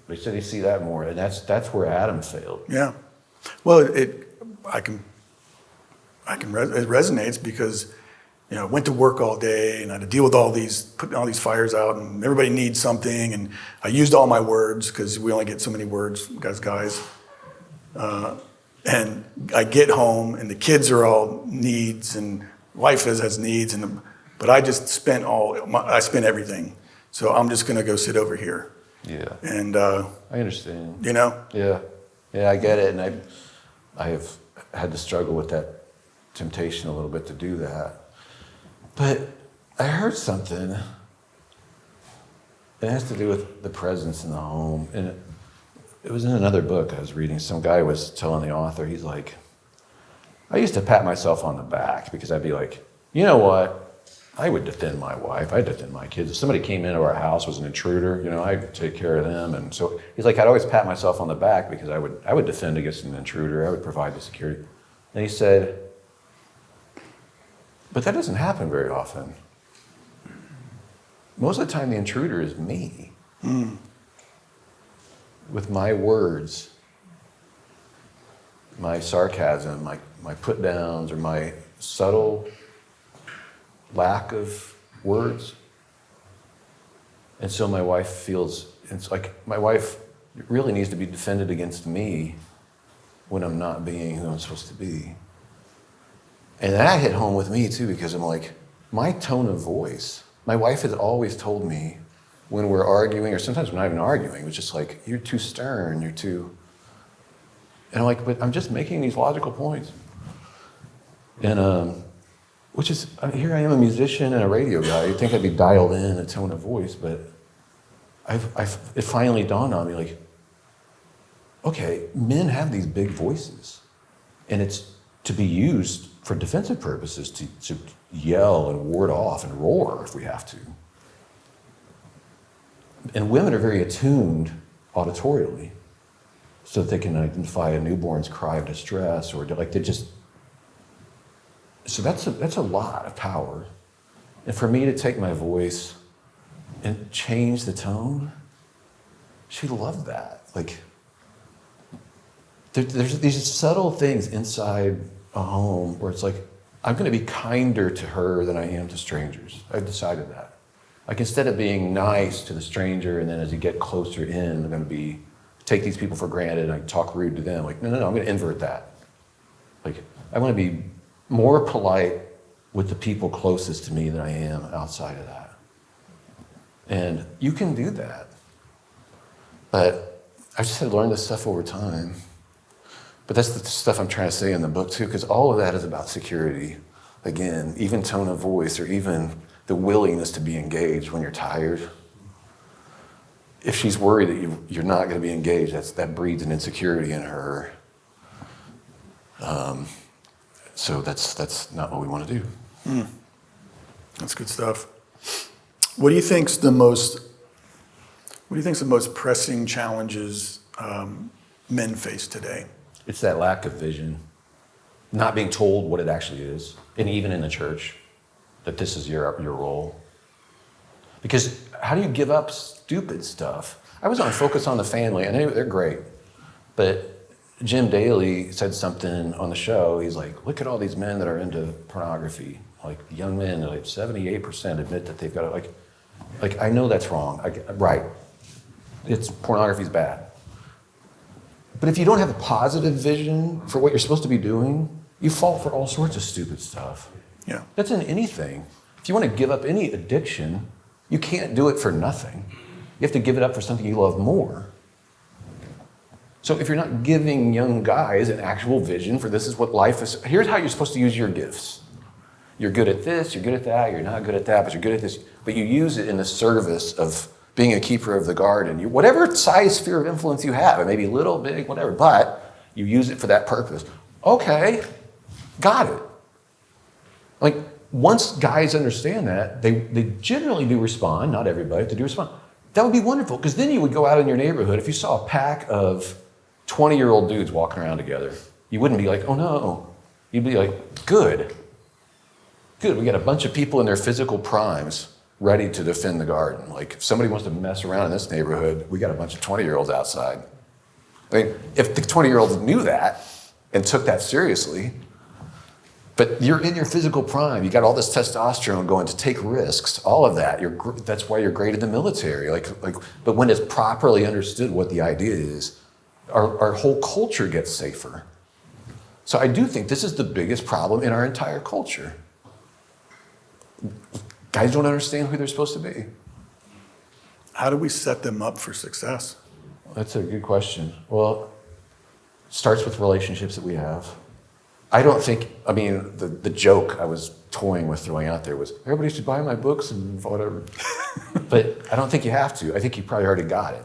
they said they see that more, and that's where Adam failed. Yeah. Well, it resonates because, I went to work all day and I had to deal with putting all these fires out, and everybody needs something, and I used all my words because we only get so many words, guys. And I get home and the kids are all needs, and wife has needs, but I just spent everything. So I'm just going to go sit over here. Yeah. And I understand. Yeah. Yeah, I get it, and I have had to struggle with that temptation a little bit to do that. But I heard something. It has to do with the presence in the home, and it was in another book I was reading. Some guy was telling the author, he's like, I used to pat myself on the back because I'd be like, you know what? I would defend my wife. I'd defend my kids. If somebody came into our house, was an intruder, I'd take care of them. And so he's like, I'd always pat myself on the back because I would defend against an intruder. I would provide the security. And he said, but that doesn't happen very often. Most of the time, the intruder is me. With my words, my sarcasm, my put downs, or my subtle lack of words. And so my wife feels, it's like my wife really needs to be defended against me when I'm not being who I'm supposed to be. And that hit home with me too, because I'm like, my tone of voice, my wife has always told me when we're arguing, or sometimes we're not even arguing, it's just like, you're too stern, you're too, and I'm like, but I'm just making these logical points. And which is, here I am, a musician and a radio guy. You'd think I'd be dialed in a tone of voice, but it finally dawned on me, like, okay, men have these big voices. And it's to be used for defensive purposes, to yell and ward off and roar if we have to. And women are very attuned auditorially so that they can identify a newborn's cry of distress, or like they just. So that's a lot of power. And for me to take my voice and change the tone, she loved that. Like, there's these subtle things inside a home where it's like, I'm going to be kinder to her than I am to strangers. I've decided that. Like, instead of being nice to the stranger, and then as you get closer in, I'm going to take these people for granted, and I talk rude to them. Like, no, I'm going to invert that. Like, I want to be more polite with the people closest to me than I am outside of that. And you can do that. But I just had to learn this stuff over time. But that's the stuff I'm trying to say in the book too, because all of that is about security. Again, even tone of voice, or even the willingness to be engaged when you're tired. If she's worried that you're not going to be engaged, that breeds an insecurity in her. So that's not what we want to do. That's good stuff. What do you think's the most pressing challenges men face today? It's that lack of vision, not being told what it actually is, and even in the church, that this is your role. Because how do you give up stupid stuff? I was on Focus on the Family, and they're great, but Jim Daly said something on the show. He's like, look at all these men that are into pornography. Like, young men, like 78% admit that they've got it. Like I know that's wrong. Right. Pornography's bad. But if you don't have a positive vision for what you're supposed to be doing, you fall for all sorts of stupid stuff. Yeah. That's in anything. If you want to give up any addiction, you can't do it for nothing. You have to give it up for something you love more. So if you're not giving young guys an actual vision for this is what life is, here's how you're supposed to use your gifts. You're good at this, you're good at that, you're not good at that, but you're good at this. But you use it in the service of being a keeper of the garden. Whatever size sphere of influence you have, it may be little, big, whatever, but you use it for that purpose. Okay, got it. Like, once guys understand that, they generally do respond, not everybody, but they do respond. That would be wonderful, because then you would go out in your neighborhood, if you saw a pack of 20-year-old dudes walking around together, you wouldn't be like, oh no. You'd be like, good. We got a bunch of people in their physical primes ready to defend the garden. Like, if somebody wants to mess around in this neighborhood, we got a bunch of 20-year-olds outside. I mean, if the 20-year-olds knew that and took that seriously, but you're in your physical prime, you got all this testosterone going to take risks, all of that. That's why you're great in the military. But when it's properly understood what the idea is, our whole culture gets safer. So I do think this is the biggest problem in our entire culture. Guys don't understand who they're supposed to be. How do we set them up for success? That's a good question. Well, it starts with relationships that we have. I don't think, the joke I was toying with throwing out there was, everybody should buy my books and whatever. But I don't think you have to. I think you probably already got it.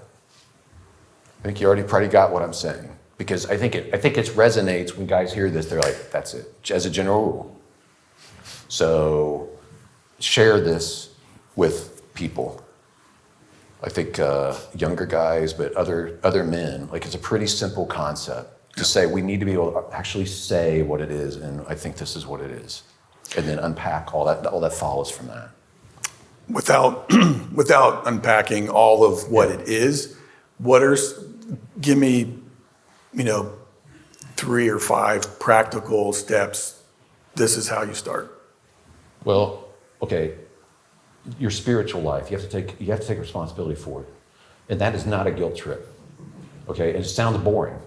I think you already probably got what I'm saying. Because I think it resonates when guys hear this, they're like, that's it, as a general rule. So share this with people. I think younger guys, but other men, like, it's a pretty simple concept to say we need to be able to actually say what it is, and I think this is what it is, and then unpack all that follows from that. Without unpacking all of what it is, give me, 3 or 5 practical steps. This is how you start. Well, okay, your spiritual life, you have to take responsibility for it. And that is not a guilt trip. Okay, and it sounds boring.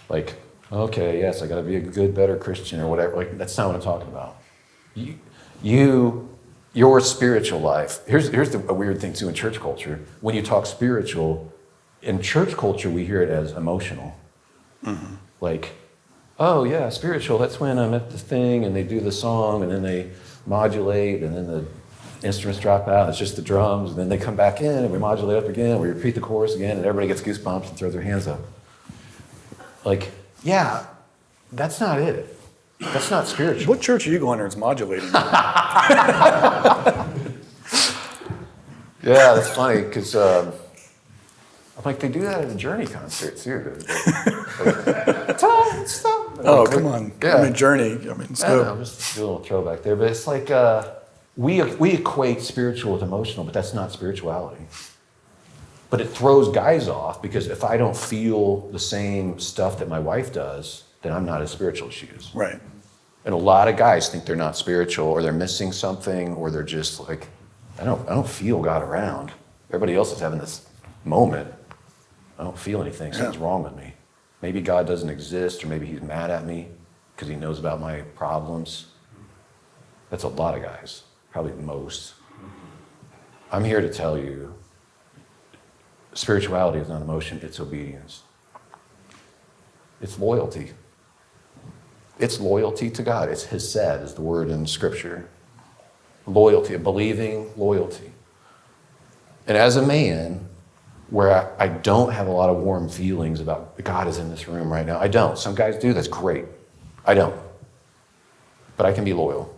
Like, okay, yes, I gotta be a good, better Christian or whatever. Like, that's not what I'm talking about. Your spiritual life, here's a weird thing too in church culture. When you talk spiritual, in church culture, we hear it as emotional. Mm-hmm. Like, oh yeah, spiritual, that's when I'm at the thing and they do the song and then they modulate and then the instruments drop out, it's just the drums, and then they come back in and we modulate up again, we repeat the chorus again, and everybody gets goosebumps and throws their hands up. Like, yeah, That's not it. That's not spiritual. What church are you going to? It's modulating. Yeah, that's funny because I'm like, they do that at a Journey concert too. Oh, come on. Yeah. I mean, Journey. I mean, I don't know, just do a little throwback there, but it's like we equate spiritual with emotional, but that's not spirituality. But it throws guys off because if I don't feel the same stuff that my wife does, then I'm not as spiritual as she is. Right. And a lot of guys think they're not spiritual, or they're missing something, or they're just like, I don't feel God around. Everybody else is having this moment. I don't feel anything. Something's wrong with me. Maybe God doesn't exist, or maybe he's mad at me because he knows about my problems. That's a lot of guys, probably most. I'm here to tell you, spirituality is not emotion, it's obedience. It's loyalty. It's loyalty to God. It's hesed is the word in Scripture. Loyalty, a believing loyalty. And as a man, where I don't have a lot of warm feelings about God is in this room right now. I don't. Some guys do. That's great. I don't. But I can be loyal.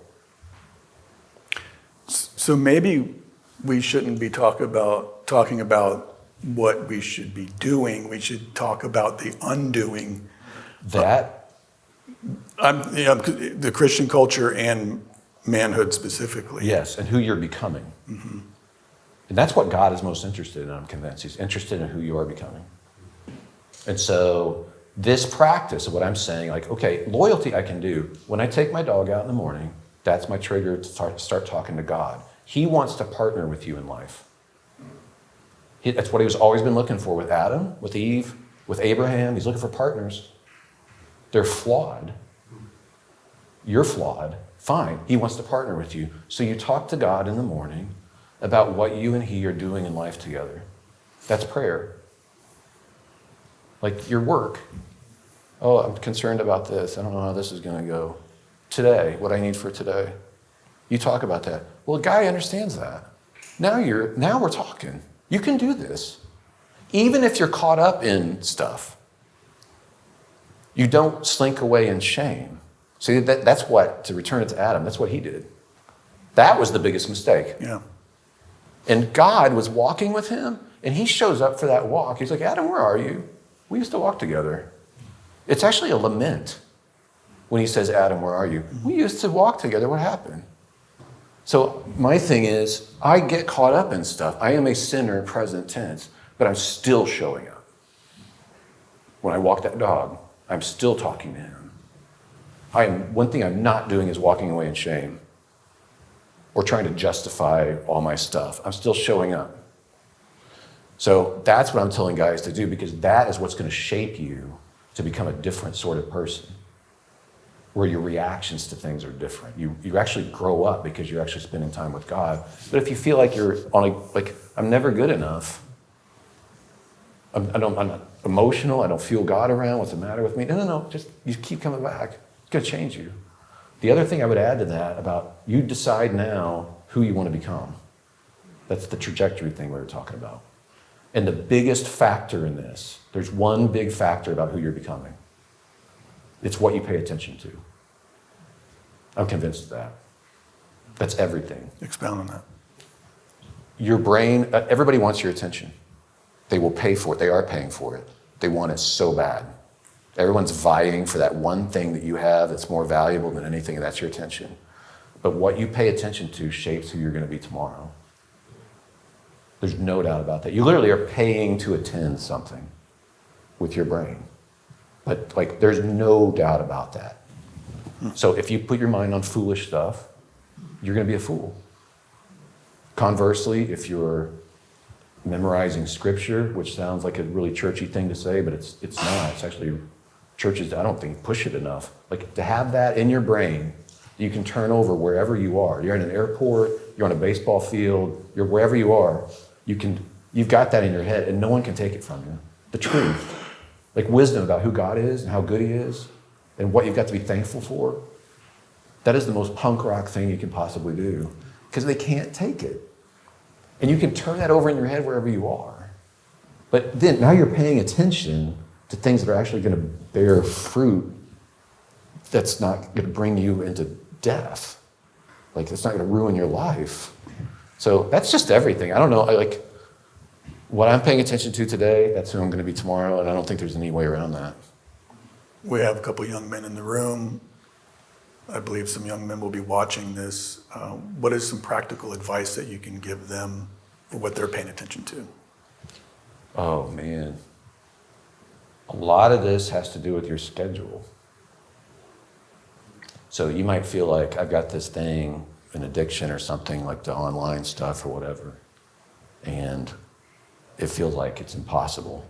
So maybe we shouldn't be talking about what we should be doing. We should talk about the undoing. That? The Christian culture and manhood specifically. Yes, and who you're becoming. Mm-hmm. And that's what God is most interested in, I'm convinced. He's interested in who you are becoming. And so this practice of what I'm saying, like, okay, loyalty I can do. When I take my dog out in the morning, that's my trigger to start talking to God. He wants to partner with you in life. That's what he was always been looking for with Adam, with Eve, with Abraham. He's looking for partners. They're flawed. You're flawed. Fine. He wants to partner with you. So you talk to God in the morning about what you and he are doing in life together. That's prayer. Like your work. Oh, I'm concerned about this. I don't know how this is going to go. Today, what I need for today. You talk about that. Well, a guy understands that. Now we're talking. You can do this. Even if you're caught up in stuff. You don't slink away in shame. See, that's what, to return it to Adam, that's what he did. That was the biggest mistake. Yeah. And God was walking with him, and he shows up for that walk. He's like, Adam, where are you? We used to walk together. It's actually a lament when he says, Adam, where are you? We used to walk together. What happened? So my thing is, I get caught up in stuff. I am a sinner, present tense, but I'm still showing up. When I walk that dog, I'm still talking to him. One thing I'm not doing is walking away in shame or trying to justify all my stuff. I'm still showing up. So that's what I'm telling guys to do, because that is what's going to shape you to become a different sort of person, where your reactions to things are different. You actually grow up because you're actually spending time with God. But if you feel like you're I'm never good enough, I'm not emotional, I don't feel God around, what's the matter with me? No, just you keep coming back. It's going to change you. The other thing I would add to that about you decide now who you want to become. That's the trajectory thing we were talking about. And the biggest factor in this, there's one big factor about who you're becoming. It's what you pay attention to. I'm convinced of that. That's everything. Expound on that. Your brain, everybody wants your attention. They will pay for it. They are paying for it. They want it so bad. Everyone's vying for that one thing that you have that's more valuable than anything, and that's your attention. But what you pay attention to shapes who you're going to be tomorrow. There's no doubt about that. You literally are paying to attend something with your brain. But there's no doubt about that. So if you put your mind on foolish stuff, you're going to be a fool. Conversely, if you're memorizing scripture, which sounds like a really churchy thing to say, but it's not. It's actually, churches, I don't think, push it enough. To have that in your brain, you can turn over wherever you are. You're in an airport, you're on a baseball field, you're wherever you are. You've got that in your head, and no one can take it from you. The truth. Wisdom about who God is and how good he is and what you've got to be thankful for. That is the most punk rock thing you can possibly do, because they can't take it. And you can turn that over in your head wherever you are. But then now you're paying attention to things that are actually going to bear fruit that's not going to bring you into death. Like, it's not going to ruin your life. So that's just everything. I don't know, like, what I'm paying attention to today, that's who I'm going to be tomorrow, and I don't think there's any way around that. We have a couple young men in the room. I believe some young men will be watching this. What is some practical advice that you can give them for what they're paying attention to? Oh, man. A lot of this has to do with your schedule. So you might feel like I've got this thing, an addiction or something, like the online stuff or whatever, and it feels like it's impossible.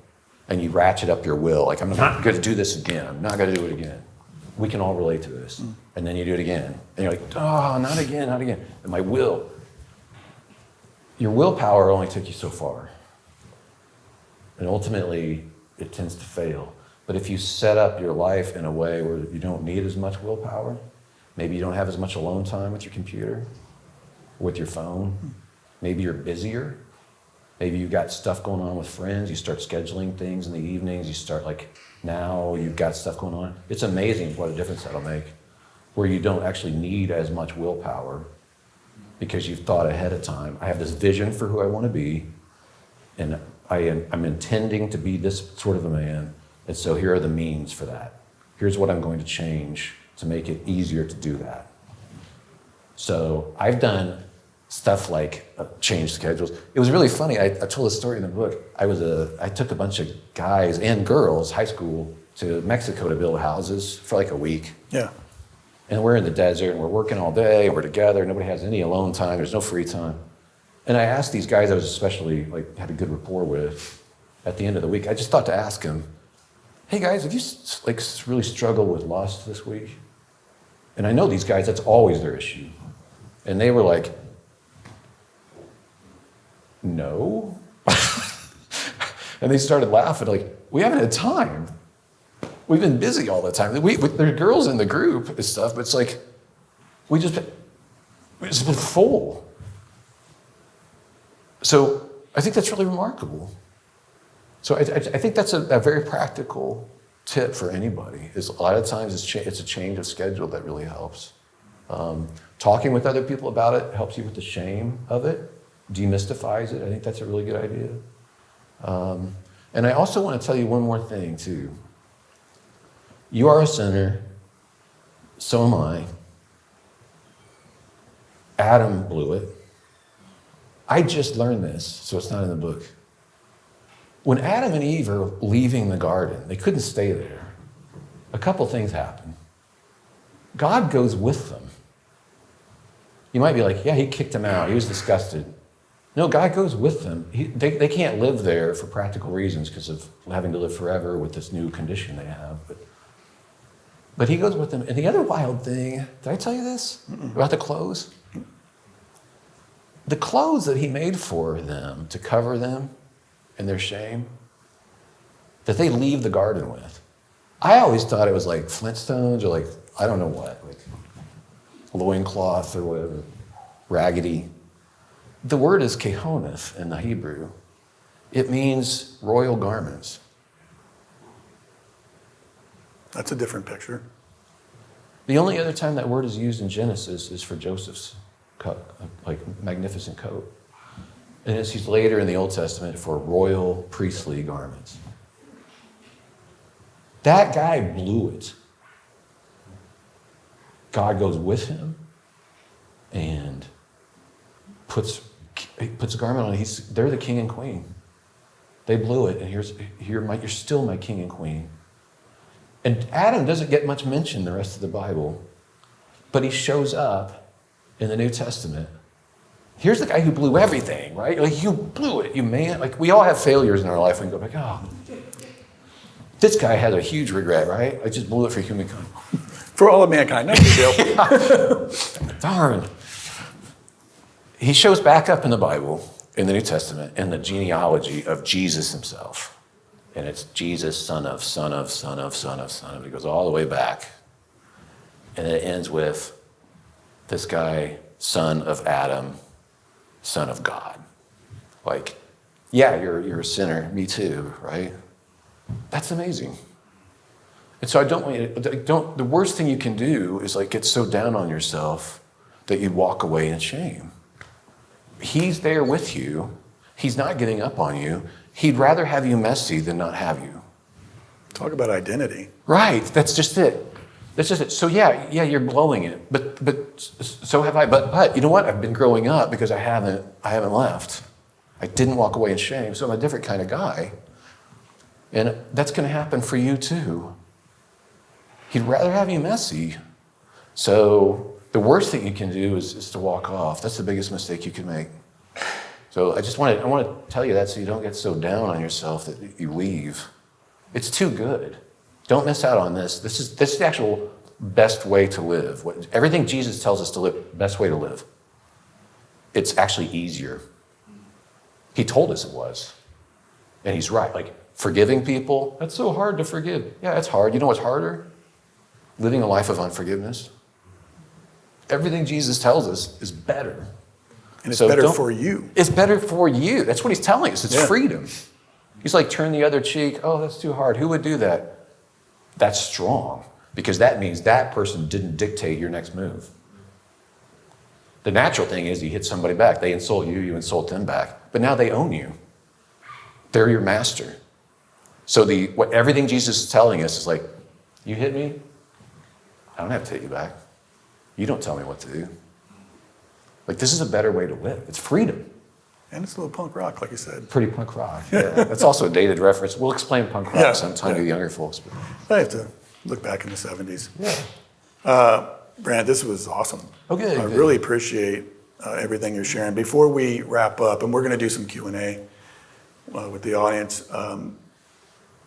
And you ratchet up your will, like, I'm not going to do this again. I'm not going to do it again. We can all relate to this. And then you do it again. And you're like, oh, not again, not again. And my will, your willpower only took you so far. And ultimately, it tends to fail. But if you set up your life in a way where you don't need as much willpower, maybe you don't have as much alone time with your computer, with your phone, maybe you're busier, maybe you've got stuff going on with friends, you start scheduling things in the evenings, you start like, now you've got stuff going on. It's amazing what a difference that'll make, where you don't actually need as much willpower because you've thought ahead of time. I have this vision for who I want to be, and I'm intending to be this sort of a man, and so here are the means for that. Here's what I'm going to change to make it easier to do that. So I've done stuff like change schedules. It was really funny. I told a story in the book. I took a bunch of guys and girls, high school, to Mexico to build houses for like a week. Yeah. And we're in the desert, and we're working all day, we're together, nobody has any alone time, there's no free time. And I asked these guys I was especially, like, had a good rapport with at the end of the week, I just thought to ask them, hey guys, have you like really struggled with lust this week? And I know these guys, that's always their issue. And they were like, no. And they started laughing, like, we haven't had time. We've been busy all the time. There are girls in the group and stuff, but it's like, we've just been full. So I think that's really remarkable. So I think that's a very practical tip for anybody. Is a lot of times it's a change of schedule that really helps. Talking with other people about it helps you with the shame of it, demystifies it. I think that's a really good idea. And I also want to tell you one more thing too. You are a sinner, so am I. Adam blew it. I just learned this, so it's not in the book. When Adam and Eve are leaving the garden, they couldn't stay there. A couple things happen. God goes with them. You might be like, yeah, he kicked them out. He was disgusted. No, God goes with them. They can't live there for practical reasons because of having to live forever with this new condition they have. But he goes with them. And the other wild thing, did I tell you this about the clothes? The clothes that he made for them to cover them in their shame, that they leave the garden with. I always thought it was like Flintstones or like, I don't know what, like loincloth or whatever, raggedy. The word is kehoneth in the Hebrew. It means royal garments. That's a different picture. The only other time that word is used in Genesis is for Joseph's coat, like magnificent coat. And it's used later in the Old Testament for royal priestly garments. That guy blew it. God goes with him and puts a garment on. They're the king and queen. They blew it, and you're still my king and queen. And Adam doesn't get much mention the rest of the Bible, but he shows up in the New Testament. Here's the guy who blew everything, right? Like, you blew it, you man. Like, we all have failures in our life. We can go back, oh, this guy has a huge regret, right? I just blew it for humankind. For all of mankind, no big deal. Darn. He shows back up in the Bible, in the New Testament, in the genealogy of Jesus himself. And it's Jesus, son of, son of, son of, son of, son of. It goes all the way back. And it ends with this guy, son of Adam, son of God. Like, yeah, you're a sinner, me too, right? That's amazing. And so I don't want you to, the worst thing you can do is like get so down on yourself that you walk away in shame. He's there with you. He's not getting up on you. He'd rather have you messy than not have you. Talk about identity. Right, that's just it. That's just it. So yeah, you're blowing it, but so have I. But you know what? I've been growing up because I haven't left. I didn't walk away in shame, so I'm a different kind of guy. And that's going to happen for you too. He'd rather have you messy. So the worst thing you can do is to walk off. That's the biggest mistake you can make. So I want to tell you that so you don't get so down on yourself that you leave. It's too good. Don't miss out on this. This is the actual best way to live. Everything Jesus tells us to live, best way to live. It's actually easier. He told us it was. And he's right. Like, forgiving people, that's so hard to forgive. Yeah, it's hard. You know what's harder? Living a life of unforgiveness. Everything Jesus tells us is better. And it's better for you. It's better for you. That's what he's telling us. It's freedom. He's like, turn the other cheek. Oh, that's too hard. Who would do that? That's strong, because that means that person didn't dictate your next move. The natural thing is you hit somebody back. They insult you, you insult them back. But now they own you. They're your master. So everything Jesus is telling us is like, you hit me, I don't have to take you back. You don't tell me what to do. Like, this is a better way to live. It's freedom. And it's a little punk rock, like you said. Pretty punk rock, yeah. That's also a dated reference. We'll explain punk rock sometime to the younger folks. I have to look back in the 70s. Yeah. Brant, this was awesome. Okay. I really appreciate everything you're sharing. Before we wrap up, and we're going to do some Q&A with the audience, do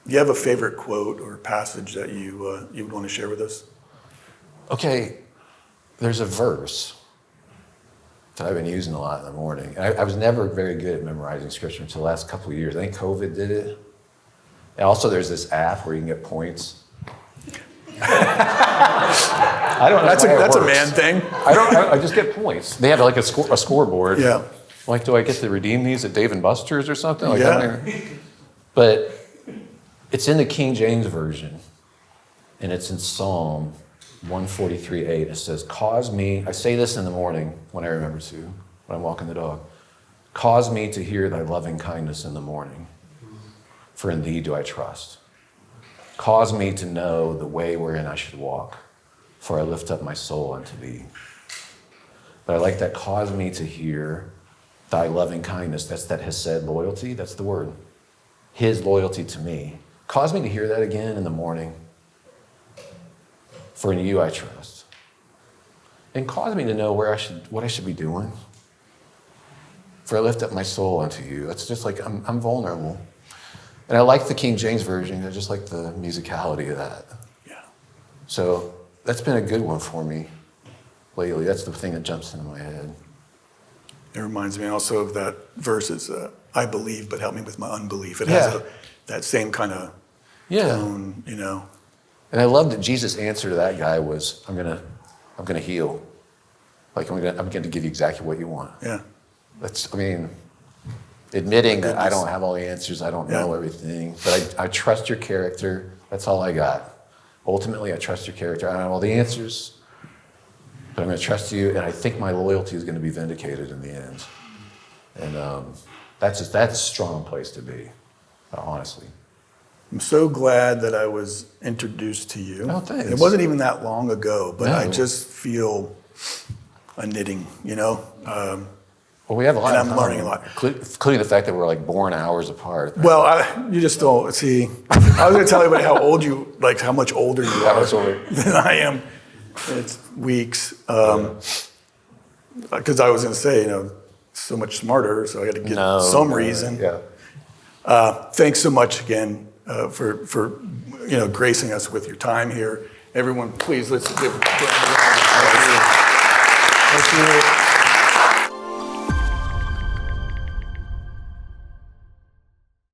you have a favorite quote or passage that you would want to share with us? Okay, there's a verse that I've been using a lot in the morning. I was never very good at memorizing scripture until the last couple of years. I think COVID did it. And also there's this app where you can get points. I don't know. That's a man thing. I just get points. They have like a scoreboard. Yeah. Like, do I get to redeem these at Dave & Buster's or something? Like, yeah. But it's in the King James Version, and it's in Psalm 143:8. It says, cause me, I say this in the morning when I remember to, when I'm walking the dog, cause me to hear thy loving kindness in the morning, for in thee do I trust. Cause me to know the way wherein I should walk, for I lift up my soul unto thee. But I like that, cause me to hear thy loving kindness. That's that hesed loyalty. That's the word. His loyalty to me. Cause me to hear that again in the morning. For in you I trust. And cause me to know what I should be doing. For I lift up my soul unto you. It's just like I'm vulnerable. And I like the King James Version. I just like the musicality of that. Yeah. So that's been a good one for me lately. That's the thing that jumps into my head. It reminds me also of that verse, I believe, but help me with my unbelief. It has that same kind of tone, you know. And I love that Jesus' answer to that guy was, I'm gonna heal. Like, I'm gonna give you exactly what you want. Yeah. Admitting that I don't have all the answers, I don't know everything, but I trust your character. That's all I got. Ultimately, I trust your character. I don't have all the answers, but I'm going to trust you, and I think my loyalty is going to be vindicated in the end. And that's a strong place to be, honestly. I'm so glad that I was introduced to you. Oh, thanks. It wasn't even that long ago, but I just feel a knitting, you know? Well, we have a lot of I'm learning a lot. Including the fact that we're like born hours apart. Right? Well, you just don't see. I was going to tell you about how much older you are than I am. It's weeks. Because I was going to say, so much smarter, so I got to get some reason. Yeah. Thanks so much again for gracing us with your time here. Everyone, please, let's give Brant